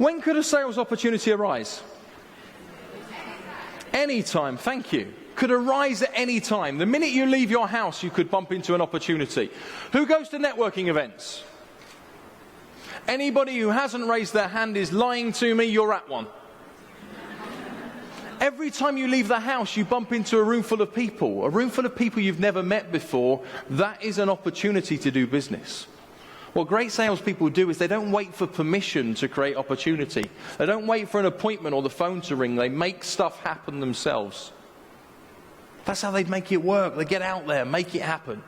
When could a sales opportunity arise? Anytime, thank you. Could arise at any time. The minute you leave your house, you could bump into an opportunity. Who goes to networking events? Anybody who hasn't raised their hand is lying to me, you're at one. Every time you leave the house, you bump into a room full of people you've never met before. That is an opportunity to do business. What great salespeople do is they don't wait for permission to create opportunity. They don't wait for an appointment or the phone to ring. They make stuff happen themselves. That's how they make it work. They get out there, make it happen.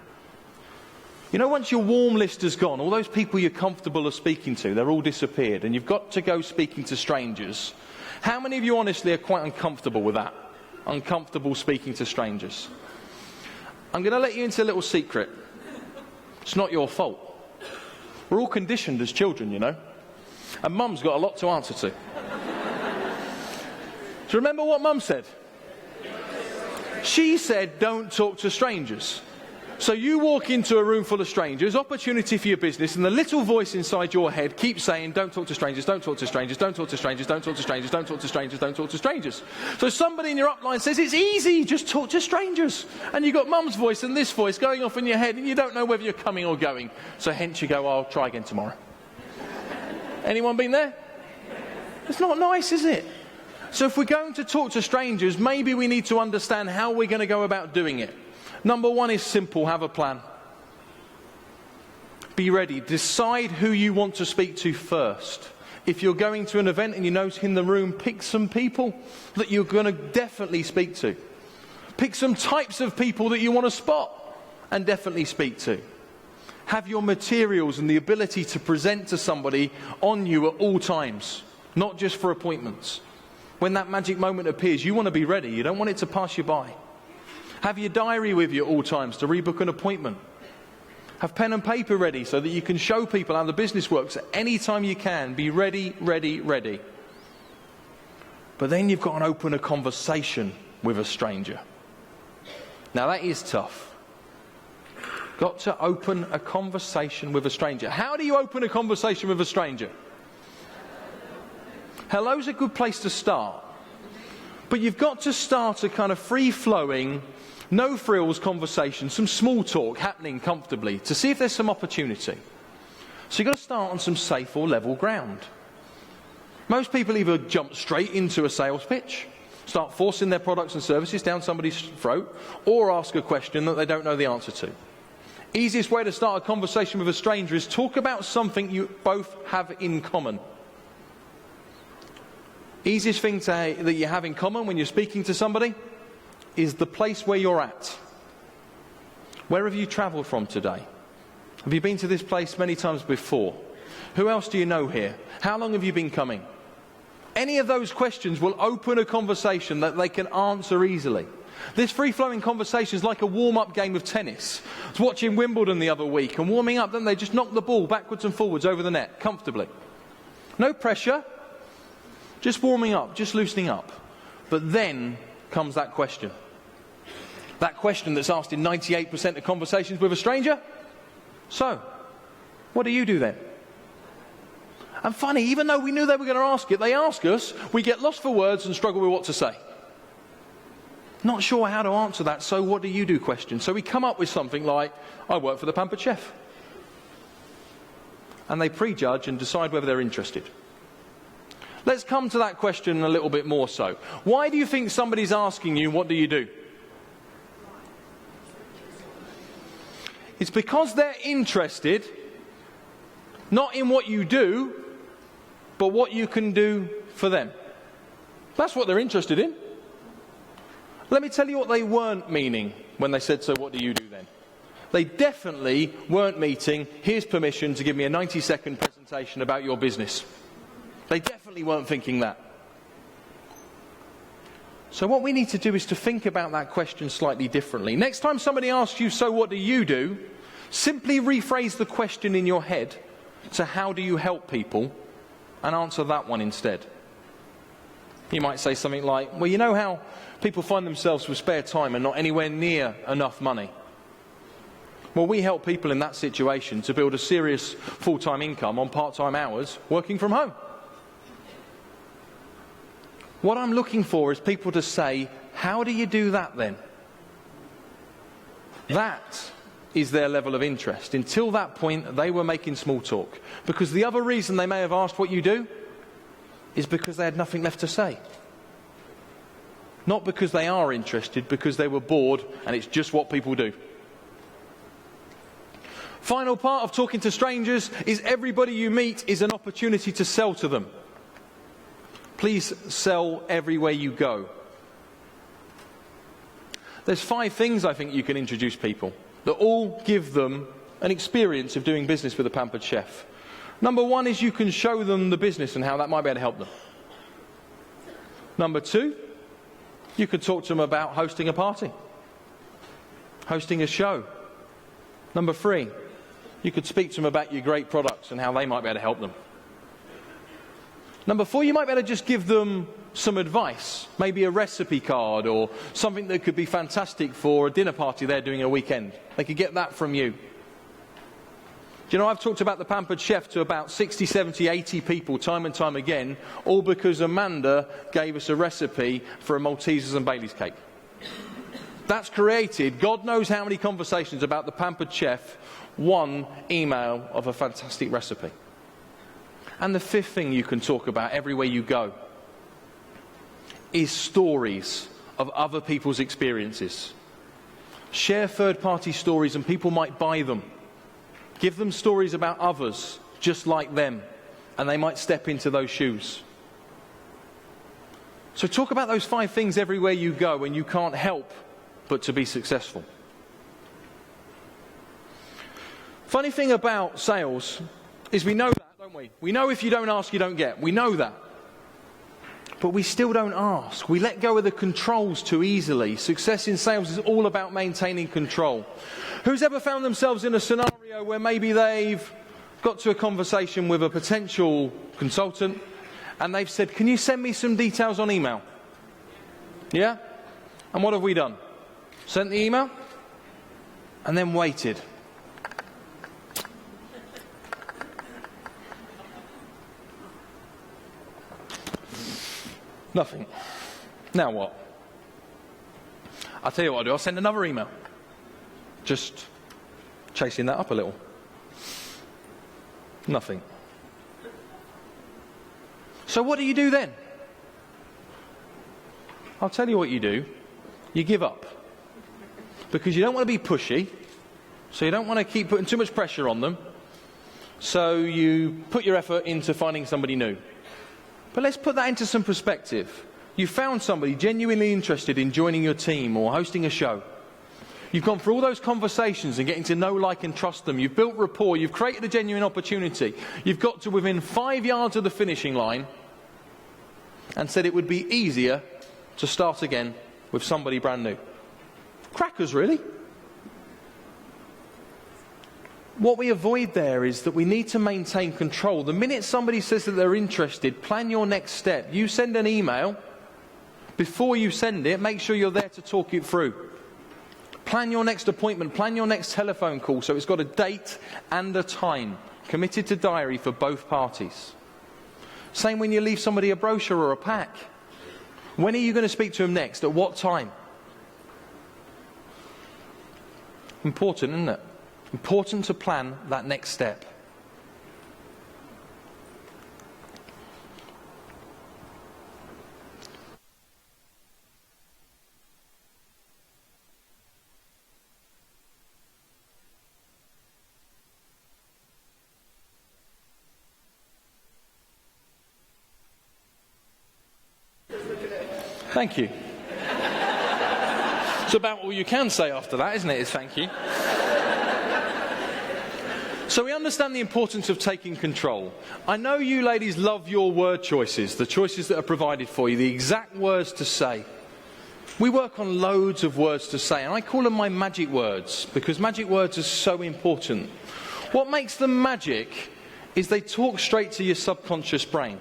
You know, once your warm list has gone, all those people you're comfortable of speaking to, they're all disappeared, and you've got to go speaking to strangers. How many of you honestly are quite uncomfortable with that? Uncomfortable speaking to strangers? I'm going to let you into a little secret. It's not your fault. We're all conditioned as children, you know. And Mum's got a lot to answer to. So remember what Mum said? She said, don't talk to strangers. So you walk into a room full of strangers, opportunity for your business, and the little voice inside your head keeps saying, don't talk to strangers, don't talk to strangers, don't talk to strangers, don't talk to strangers, don't talk to strangers, don't talk to strangers. So somebody in your upline says, it's easy, just talk to strangers. And you've got Mum's voice and this voice going off in your head, and you don't know whether you're coming or going. So hence you go, I'll try again tomorrow. Anyone been there? It's not nice, is it? So if we're going to talk to strangers, maybe we need to understand how we're going to go about doing it. Number one is simple, have a plan. Be ready. Decide who you want to speak to first. If you're going to an event and you know in the room, pick some people that you're going to definitely speak to. Pick some types of people that you want to spot and definitely speak to. Have your materials and the ability to present to somebody on you at all times, not just for appointments. When that magic moment appears, you want to be ready. You don't want it to pass you by. Have your diary with you at all times to rebook an appointment. Have pen and paper ready so that you can show people how the business works at any time you can. Be ready, ready, ready. But then you've got to open a conversation with a stranger. Now that is tough. Got to open a conversation with a stranger. How do you open a conversation with a stranger? Hello's a good place to start. But you've got to start a kind of free-flowing, no-frills conversation, some small talk happening comfortably to see if there's some opportunity. So you've got to start on some safe or level ground. Most people either jump straight into a sales pitch, start forcing their products and services down somebody's throat, or ask a question that they don't know the answer to. Easiest way to start a conversation with a stranger is talk about something you both have in common. Easiest thing that you have in common when you're speaking to somebody is the place where you're at. Where have you travelled from today? Have you been to this place many times before? Who else do you know here? How long have you been coming? Any of those questions will open a conversation that they can answer easily. This free-flowing conversation is like a warm-up game of tennis. I was watching Wimbledon the other week, and warming up, then they just knock the ball backwards and forwards over the net, comfortably. No pressure. Just warming up, just loosening up. But then comes that question. That question that's asked in 98% of conversations with a stranger. So, what do you do then? And funny, even though we knew they were going to ask it, they ask us, we get lost for words and struggle with what to say. Not sure how to answer that, so what do you do question. So we come up with something like, I work for the Pampered Chef. And they prejudge and decide whether they're interested. Let's come to that question a little bit more so. Why do you think somebody's asking you, what do you do? It's because they're interested, not in what you do, but what you can do for them. That's what they're interested in. Let me tell you what they weren't meaning when they said, so what do you do then? They definitely weren't meaning, here's permission to give me a 90-second presentation about your business. They definitely weren't thinking that. So what we need to do is to think about that question slightly differently. Next time somebody asks you, so what do you do? Simply rephrase the question in your head to how do you help people, and answer that one instead. You might say something like, well, you know how people find themselves with spare time and not anywhere near enough money? Well, we help people in that situation to build a serious full-time income on part-time hours working from home. What I'm looking for is people to say, how do you do that then? That is their level of interest. Until that point, they were making small talk. Because the other reason they may have asked what you do is because they had nothing left to say. Not because they are interested, because they were bored and it's just what people do. Final part of talking to strangers is everybody you meet is an opportunity to sell to them. Please sell everywhere you go. There's 5 things I think you can introduce people that all give them an experience of doing business with a pampered chef. Number 1 is you can show them the business and how that might be able to help them. Number 2, you could talk to them about hosting a party, hosting a show. Number 3, you could speak to them about your great products and how they might be able to help them. Number 4, you might be able to just give them some advice, maybe a recipe card or something that could be fantastic for a dinner party they're doing a weekend. They could get that from you. Do you know, I've talked about the Pampered Chef to about 60, 70, 80 people time and time again, all because Amanda gave us a recipe for a Maltesers and Baileys cake. That's created God knows how many conversations about the Pampered Chef, one email of a fantastic recipe. And the 5th thing you can talk about everywhere you go is stories of other people's experiences. Share third-party stories and people might buy them. Give them stories about others just like them and they might step into those shoes. So talk about those 5 things everywhere you go and you can't help but to be successful. Funny thing about sales is we know that, don't we? We know if you don't ask, you don't get. We know that. But we still don't ask. We let go of the controls too easily. Success in sales is all about maintaining control. Who's ever found themselves in a scenario where maybe they've got to a conversation with a potential consultant and they've said, can you send me some details on email? Yeah? And what have we done? Sent the email and then waited. Nothing. Now what? I'll tell you what I'll do. I'll send another email. Just chasing that up a little. Nothing. So what do you do then? I'll tell you what you do. You give up. Because you don't want to be pushy. So you don't want to keep putting too much pressure on them. So you put your effort into finding somebody new. But let's put that into some perspective. You found somebody genuinely interested in joining your team or hosting a show. You've gone through all those conversations and getting to know, like and trust them. You've built rapport. You've created a genuine opportunity. You've got to within 5 yards of the finishing line and said it would be easier to start again with somebody brand new. Crackers, really. What we avoid there is that we need to maintain control. The minute somebody says that they're interested, plan your next step. You send an email. Before you send it, make sure you're there to talk it through. Plan your next appointment. Plan your next telephone call so it's got a date and a time committed to diary for both parties. Same when you leave somebody a brochure or a pack. When are you going to speak to them next? At what time? Important, isn't it? Important to plan that next step. Thank you. It's about all you can say after that, isn't it? Is thank you. So we understand the importance of taking control. I know you ladies love your word choices, the choices that are provided for you, the exact words to say. We work on loads of words to say, and I call them my magic words, because magic words are so important. What makes them magic is they talk straight to your subconscious brain.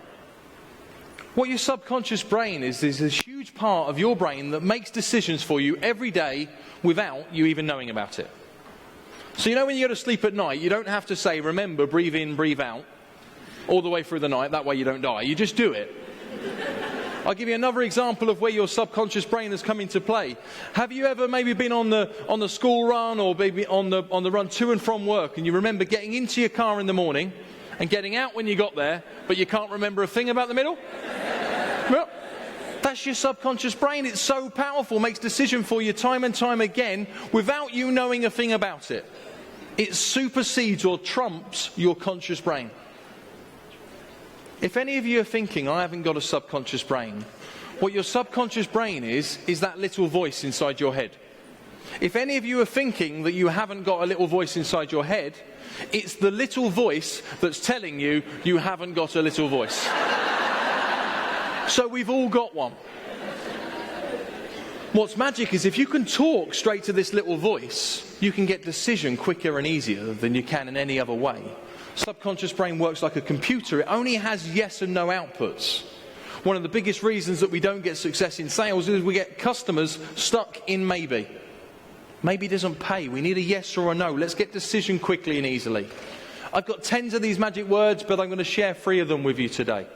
What your subconscious brain is a huge part of your brain that makes decisions for you every day without you even knowing about it. So you know when you go to sleep at night, you don't have to say, remember, breathe in, breathe out, all the way through the night, that way you don't die. You just do it. I'll give you another example of where your subconscious brain has come into play. Have you ever maybe been on the school run or maybe on the run to and from work, and you remember getting into your car in the morning and getting out when you got there, but you can't remember a thing about the middle? Well, that's your subconscious brain. It's so powerful, makes decision for you time and time again without you knowing a thing about it. It supersedes or trumps your conscious brain. If any of you are thinking, I haven't got a subconscious brain, what your subconscious brain is that little voice inside your head. If any of you are thinking that you haven't got a little voice inside your head, it's the little voice that's telling you you haven't got a little voice. So we've all got one. What's magic is if you can talk straight to this little voice, you can get decision quicker and easier than you can in any other way. Subconscious brain works like a computer. It only has yes and no outputs. One of the biggest reasons that we don't get success in sales is we get customers stuck in maybe. Maybe doesn't pay. We need a yes or a no. Let's get decision quickly and easily. I've got 10 of these magic words, but I'm going to share 3 of them with you today.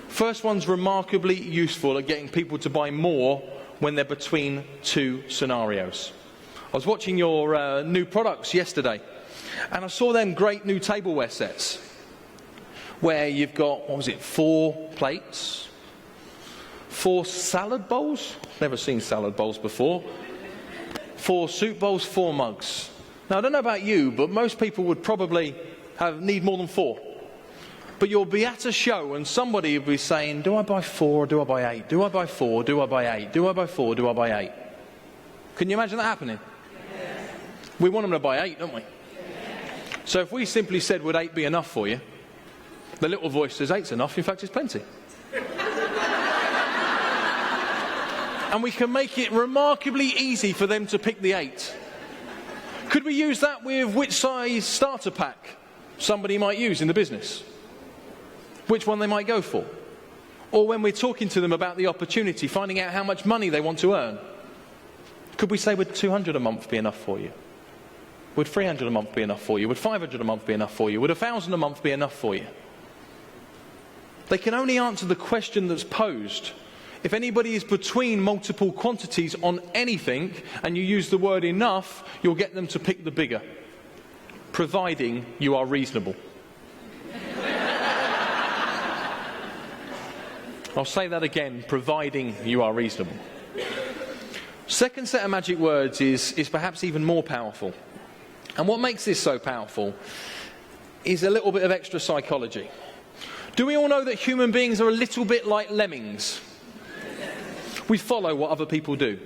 First one's remarkably useful at getting people to buy more when they're between 2 scenarios. I was watching your new products yesterday, and I saw them great new tableware sets where you've got, 4 plates, 4 salad bowls. Never seen salad bowls before. 4 soup bowls, 4 mugs. Now, I don't know about you, but most people would probably need more than 4. But you'll be at a show and somebody will be saying, do I buy 4 or do I buy 8? Do I buy 4? Do I buy 8? Do I buy 4? Do I buy 8? Can you imagine that happening? Yes. We want them to buy 8, don't we? Yes. So if we simply said, would 8 be enough for you? The little voice says 8's enough. In fact, it's plenty. And we can make it remarkably easy for them to pick the 8. Could we use that with which size starter pack somebody might use in the business? Which one they might go for? Or when we're talking to them about the opportunity, finding out how much money they want to earn. Could we say, would 200 a month be enough for you? Would 300 a month be enough for you? Would 500 a month be enough for you? Would 1,000 a month be enough for you? They can only answer the question that's posed. If anybody is between multiple quantities on anything, and you use the word enough, you'll get them to pick the bigger, providing you are reasonable. I'll say that again, providing you are reasonable. Second set of magic words is perhaps even more powerful. And what makes this so powerful is a little bit of extra psychology. Do we all know that human beings are a little bit like lemmings? We follow what other people do.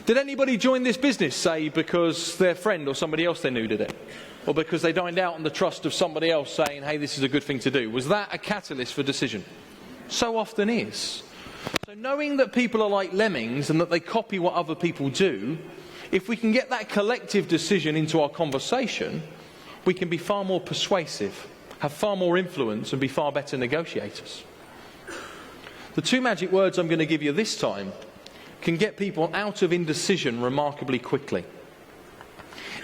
Did anybody join this business, say, because their friend or somebody else they knew did it? Or because they dined out on the trust of somebody else saying, hey, this is a good thing to do? Was that a catalyst for decision? So often is. So knowing that people are like lemmings and that they copy what other people do, if we can get that collective decision into our conversation, we can be far more persuasive, have far more influence and be far better negotiators. The 2 magic words I'm going to give you this time can get people out of indecision remarkably quickly.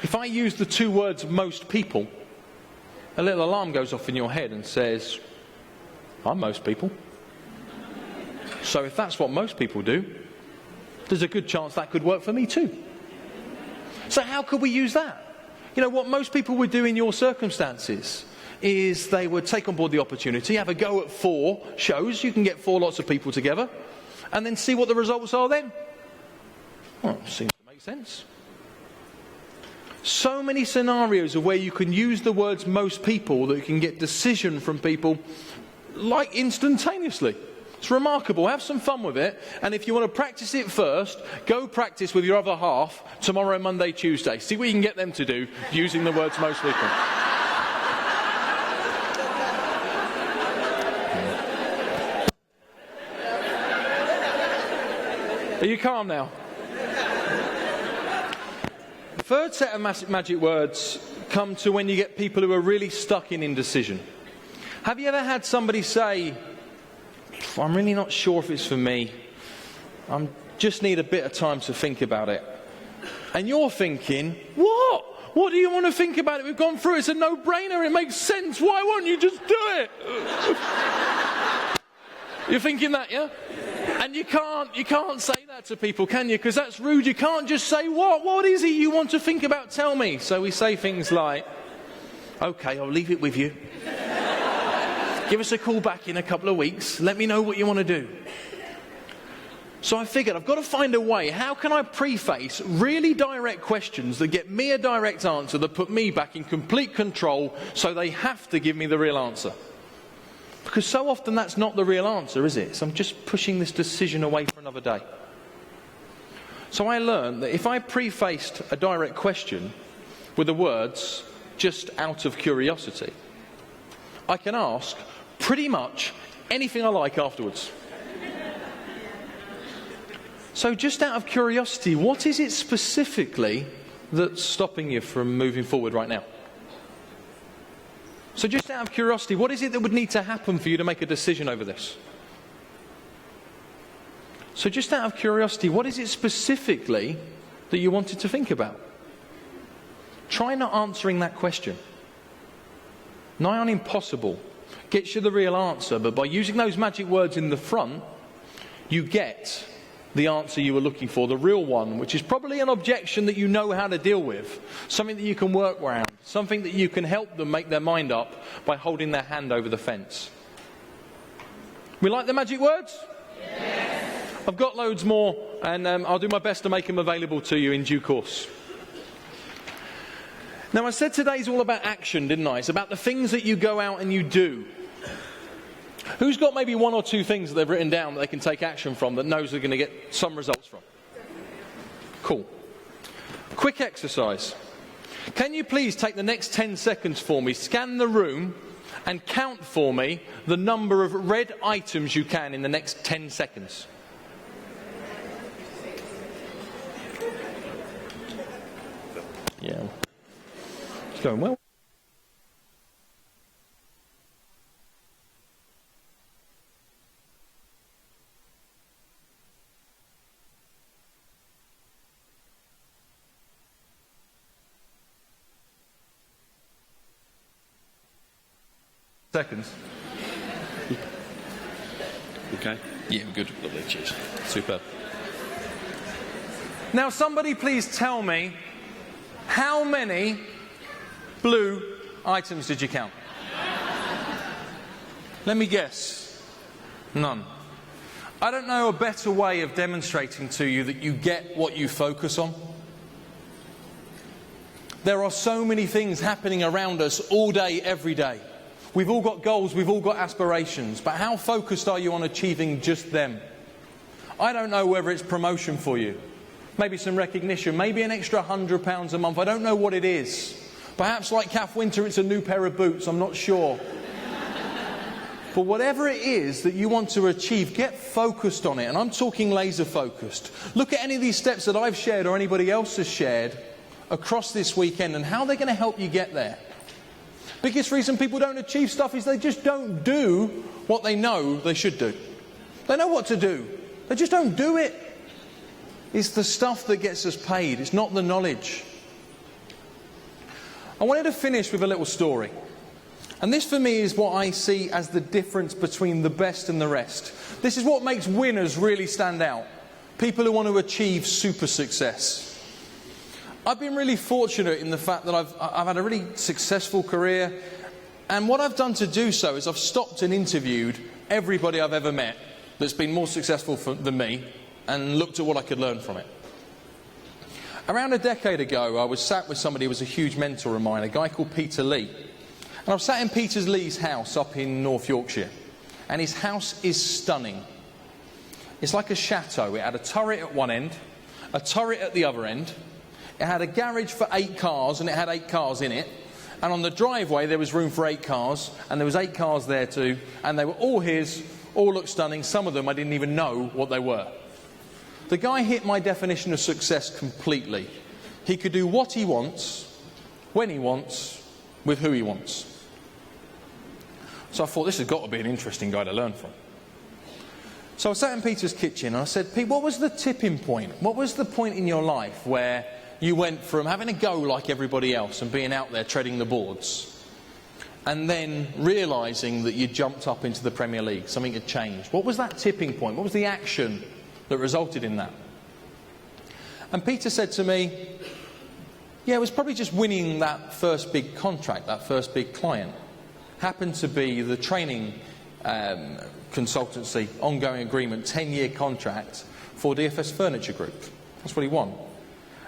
If I use the 2 words most people, a little alarm goes off in your head and says, I'm most people. So if that's what most people do, there's a good chance that could work for me too. So how could we use that? You know, what most people would do in your circumstances is they would take on board the opportunity, have a go at 4 shows. You can get 4 lots of people together and then see what the results are then. Well, seems to make sense. So many scenarios of where you can use the words most people that you can get decision from people like instantaneously. It's remarkable. Have some fun with it. And if you want to practice it first, go practice with your other half tomorrow, Monday, Tuesday. See what you can get them to do using the words most people. Are you calm now? The third set of magic words come to when you get people who are really stuck in indecision. Have you ever had somebody say, I'm really not sure if it's for me. I just need a bit of time to think about it. And you're thinking, what? What do you want to think about it? We've gone through it. It's a no-brainer. It makes sense. Why won't you just do it? You're thinking that, yeah? And you can't say that to people, can you? Because that's rude. You can't just say, what is it you want to think about? Tell me. So we say things like, okay, I'll leave it with you. Give us a call back in a couple of weeks. Let me know what you want to do. So I figured I've got to find a way. How can I preface really direct questions that get me a direct answer that put me back in complete control so they have to give me the real answer? Because so often that's not the real answer, is it? So I'm just pushing this decision away for another day. So I learned that if I prefaced a direct question with the words, just out of curiosity, I can ask pretty much anything I like afterwards. So just out of curiosity, what is it specifically that's stopping you from moving forward right now? So just out of curiosity, what is it that would need to happen for you to make a decision over this? So just out of curiosity, what is it specifically that you wanted to think about? Try not answering that question. Nigh on impossible. Gets you the real answer, but by using those magic words in the front, you get the answer you were looking for, the real one, which is probably an objection that you know how to deal with, something that you can work around, something that you can help them make their mind up by holding their hand over the fence. We like the magic words? Yes. I've got loads more, and I'll do my best to make them available to you in due course. Now, I said today's all about action, didn't I? It's about the things that you go out and you do. Who's got maybe one or two things that they've written down that they can take action from that knows they're going to get some results from? Cool. Quick exercise. Can you please take the next 10 seconds for me, scan the room, and count for me the number of red items you can in the next 10 seconds? Yeah. It's going well. Seconds. Okay. Yeah, good. Lovely, cheers. Superb. Now somebody please tell me, how many blue items did you count? Let me guess. None. I don't know a better way of demonstrating to you that you get what you focus on. There are so many things happening around us all day, every day. We've all got goals, we've all got aspirations, but how focused are you on achieving just them? I don't know whether it's promotion for you, maybe some recognition, maybe an extra £100 a month, I don't know what it is. Perhaps like Kath Winter, it's a new pair of boots, I'm not sure. But whatever it is that you want to achieve, get focused on it, and I'm talking laser focused. Look at any of these steps that I've shared or anybody else has shared across this weekend and how they're going to help you get there. Biggest reason people don't achieve stuff is they just don't do what they know they should do. They know what to do. They just don't do it. It's the stuff that gets us paid. It's not the knowledge. I wanted to finish with a little story. And this for me is what I see as the difference between the best and the rest. This is what makes winners really stand out. People who want to achieve super success. I've been really fortunate in the fact that I've had a really successful career, and what I've done to do so is I've stopped and interviewed everybody I've ever met that's been more successful than me and looked at what I could learn from it. Around a decade ago, I was sat with somebody who was a huge mentor of mine, a guy called Peter Lee. And I was sat in Peter Lee's house up in North Yorkshire, and his house is stunning. It's like a chateau. It had a turret at one end, a turret at the other end. It had a garage for 8 cars, and it had 8 cars in it. And on the driveway, there was room for 8 cars, and there was 8 cars there too. And they were all his, all looked stunning. Some of them I didn't even know what they were. The guy hit my definition of success completely. He could do what he wants, when he wants, with who he wants. So I thought, this has got to be an interesting guy to learn from. So I sat in Peter's kitchen, and I said, Pete, what was the tipping point? What was the point in your life where you went from having a go like everybody else and being out there treading the boards and then realising that you jumped up into the Premier League, something had changed. What was that tipping point? What was the action that resulted in that? And Peter said to me, yeah, it was probably just winning that first big contract, that first big client. Happened to be the training consultancy, ongoing agreement, 10-year contract for DFS Furniture Group. That's what he won.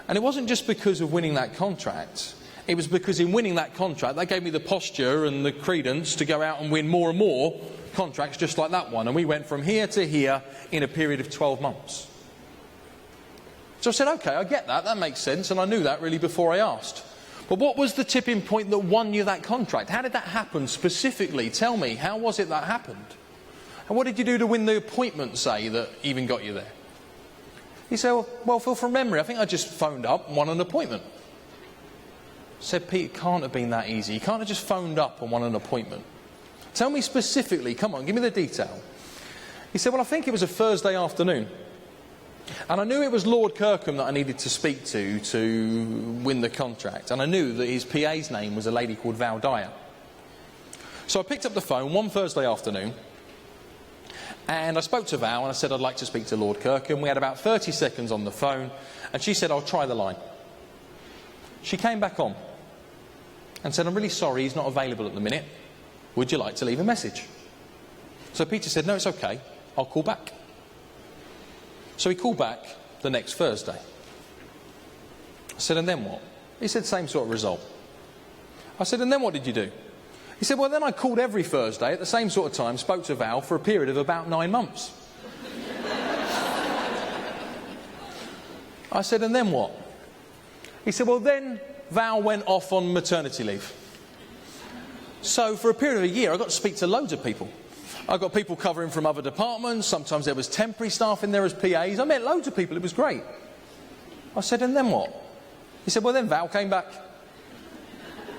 And it wasn't just because of winning that contract. It was because in winning that contract, that gave me the posture and the credence to go out and win more and more contracts just like that one. And we went from here to here in a period of 12 months. So I said, OK, I get that. That makes sense. And I knew that really before I asked. But what was the tipping point that won you that contract? How did that happen specifically? Tell me, how was it that happened? And what did you do to win the appointment, say, that even got you there? He said, well, Phil, from memory, I think I just phoned up and won an appointment. I said, Pete, it can't have been that easy. You can't have just phoned up and won an appointment. Tell me specifically, come on, give me the detail. He said, well, I think it was a Thursday afternoon. And I knew it was Lord Kirkham that I needed to speak to win the contract. And I knew that his PA's name was a lady called Val Dyer. So I picked up the phone one Thursday afternoon. And I spoke to Val and I said, I'd like to speak to Lord Kirkham. We had about 30 seconds on the phone. And she said, I'll try the line. She came back on and said, I'm really sorry, he's not available at the minute. Would you like to leave a message? So Peter said, no, it's okay. I'll call back. So he called back the next Thursday. I said, and then what? He said, same sort of result. I said, and then what did you do? He said, well, then I called every Thursday at the same sort of time, spoke to Val for a period of about 9 months. I said, and then what? He said, well, then Val went off on maternity leave. So for a period of a year, I got to speak to loads of people. I got people covering from other departments. Sometimes there was temporary staff in there as PAs. I met loads of people. It was great. I said, and then what? He said, well, then Val came back.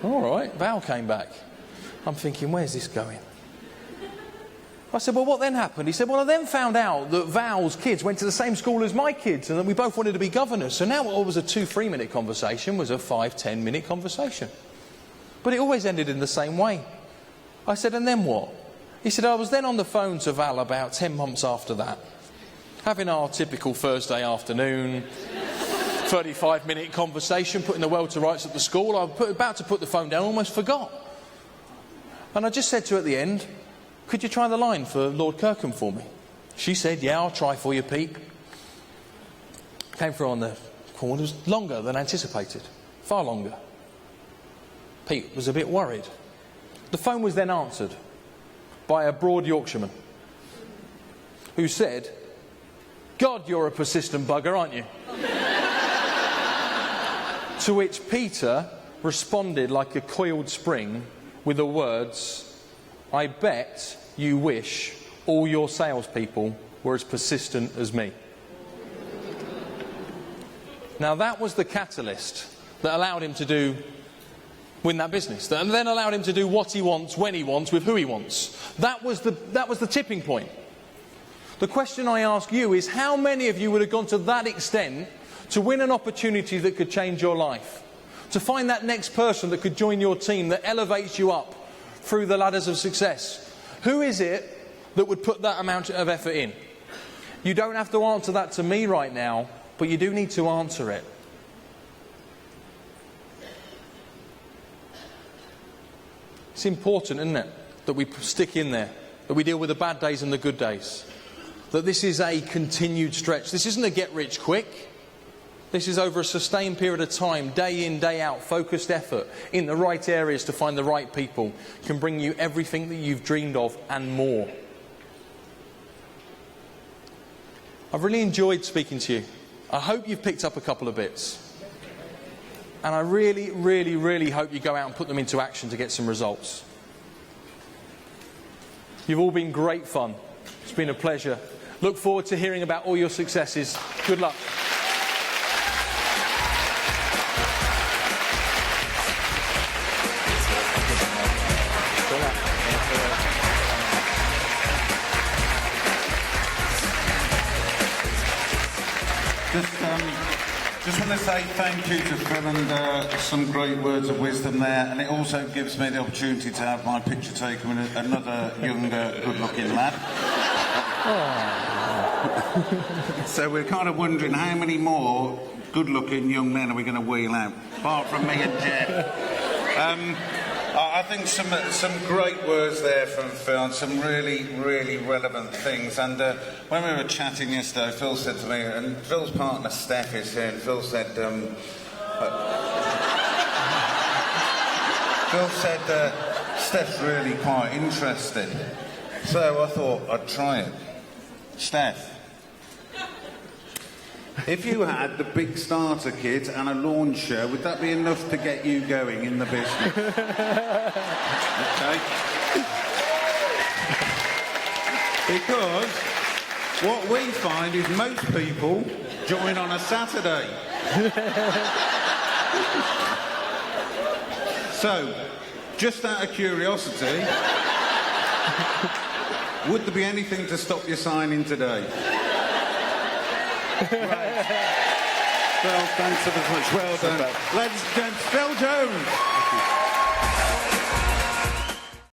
All right, Val came back. I'm thinking, where's this going? I said, well, what then happened? He said, well, I then found out that Val's kids went to the same school as my kids and that we both wanted to be governors. So now what was a 2-3-minute conversation was a 5-10-minute conversation. But it always ended in the same way. I said, and then what? He said, I was then on the phone to Val about 10 months after that, having our typical Thursday afternoon, 35-minute conversation, putting the world to rights at the school. I was about to put the phone down, almost forgot. And I just said to her at the end, could you try the line for Lord Kirkham for me? She said, yeah, I'll try for you, Pete. Came through on the call. It was longer than anticipated, far longer. Pete was a bit worried. The phone was then answered by a broad Yorkshireman who said, God, you're a persistent bugger, aren't you? To which Peter responded like a coiled spring with the words, I bet you wish all your salespeople were as persistent as me. Now that was the catalyst that allowed him to win that business, and then allowed him to do what he wants, when he wants, with who he wants. That was the tipping point. The question I ask you is, how many of you would have gone to that extent to win an opportunity that could change your life? To find that next person that could join your team, that elevates you up through the ladders of success? Who is it that would put that amount of effort in? You don't have to answer that to me right now, but you do need to answer it. It's important, isn't it, that we stick in there, that we deal with the bad days and the good days, that this is a continued stretch. This isn't a get rich quick. This is over a sustained period of time, day in, day out, focused effort in the right areas to find the right people can bring you everything that you've dreamed of and more. I've really enjoyed speaking to you. I hope you've picked up a couple of bits. And I really, really, really hope you go out and put them into action to get some results. You've all been great fun. It's been a pleasure. Look forward to hearing about all your successes. Good luck. Just want to say thank you to Phil and some great words of wisdom there, and it also gives me the opportunity to have my picture taken with another younger, good-looking lad. So we're kind of wondering how many more good-looking young men are we going to wheel out, apart from me and Jeff. I think some great words there from Phil, and some really, really relevant things. And when we were chatting yesterday, Phil said to me, and Phil's partner Steph is here, and Phil said, Steph's really quite interested. So I thought I'd try it. Steph, if you had the big starter kit and a launcher, would that be enough to get you going in the business? Okay. Because what we find is most people join on a Saturday. So, just out of curiosity, would there be anything to stop you signing today? Right. Well, thanks ever so much. Well done. Ladies and gents, Phil Jones.